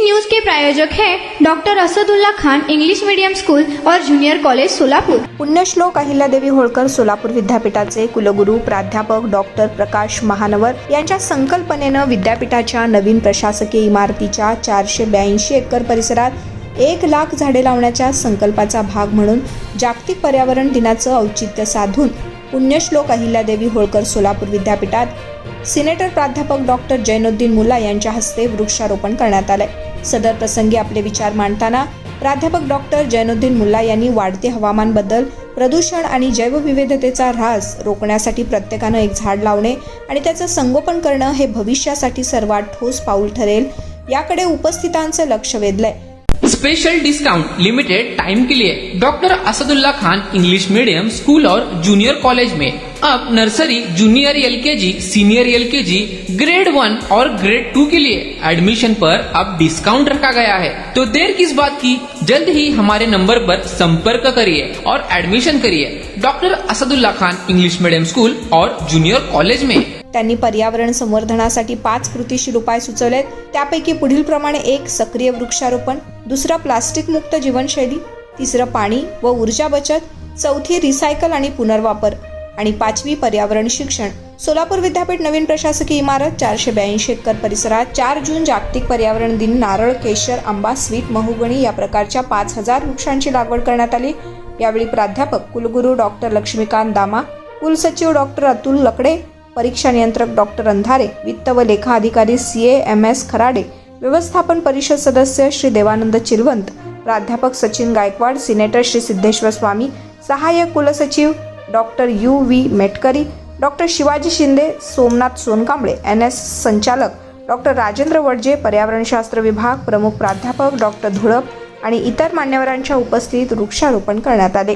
News के प्रायोजक हैं doctor Asadullah Khan English medium school और जूनियर कॉलेज सोलापुर। पुण्यश्लोक अहिल्यादेवी होळकर सोलापूर विद्यापीठाचे कुलगुरू प्राध्यापक डॉक्टर प्रकाश महानवर यांच्या संकल्पनेनं विद्यापीठाच्या नवीन प्रशासकीय इमारतीच्या 482 एकर परिसरात 1,00,000 झाडे लावण्याच्या संकल्पाचा भाग म्हणून जागतिक पर्यावरण दिनाचं औचित्य साधून पुण्यश्लोक अहिल्यादेवी होळकर सोलापूर विद्यापीठात सिनेटर प्राध्यापक डॉक्टर जैनुद्दीन मुल्ला यांच्या हस्ते वृक्षारोपण करण्यात आले। सदर प्रसंगी आपले विचार मांडताना प्राध्यापक डॉक्टर जैनुद्दीन मुल्ला यांनी वाढते हवामान बदल, प्रदूषण आणि जैवविविधतेचा ऱ्हास रोखण्यासाठी प्रत्येकानं एक झाड लावणे आणि त्याचं संगोपन करणं हे भविष्यासाठी सर्वात ठोस पाऊल ठरेल याकडे उपस्थितांचं लक्ष वेधलंय। स्पेशल डिस्काउंट लिमिटेड टाइम के लिए doctor Asadullah Khan English medium school और जूनियर कॉलेज में अब nursery, junior LKG, senior LKG, grade 1 और ग्रेड 2 के लिए एडमिशन पर अब डिस्काउंट रखा गया है। तो देर किस बात की, जल्द ही हमारे नंबर पर संपर्क करिए और एडमिशन करिए doctor Asadullah Khan English medium school और जूनियर कॉलेज में। त्यांनी पर्यावरण संवर्धनासाठी 5 कृतीशील उपाय सुचवलेत। त्यापैकी पुढील प्रमाणे: 1. सक्रिय वृक्षारोपण, 2. प्लास्टिक मुक्त जीवनशैली, 3. पाणी व ऊर्जा बचत, 4. रिसायकल आणि पुनर्वापर आणि 5. पर्यावरण शिक्षण। सोलापूर विद्यापीठ नवीन प्रशासकीय इमारत 482 एकर परिसरात 4 जून जागतिक पर्यावरण दिन नारळ, केशर, आंबा, स्वीट, महोगणी या प्रकारच्या 5000 वृक्षांची लागवड करण्यात आली। यावेळी प्राध्यापक कुलगुरू डॉक्टर लक्ष्मीकांत दामा, कुलसचिव डॉक्टर अतुल लकडे, परीक्षा नियंत्रक डॉक्टर अंधारे, वित्त व लेखा अधिकारी CA MS खराडे, व्यवस्थापन परिषद सदस्य श्री देवानंद चिलवंत, प्राध्यापक सचिन गायकवाड, सिनेटर श्री सिद्धेश्वर स्वामी, सहाय्यक कुलसचिव doctor UV Metkari, doctor Shivaji Shinde, Somnath Sonkamble, NS संचालक डॉक्टर राजेंद्र वडजे, पर्यावरणशास्त्र विभाग प्रमुख प्राध्यापक डॉक्टर धुळप आणि इतर मान्यवरांच्या उपस्थितीत वृक्षारोपण करण्यात आले।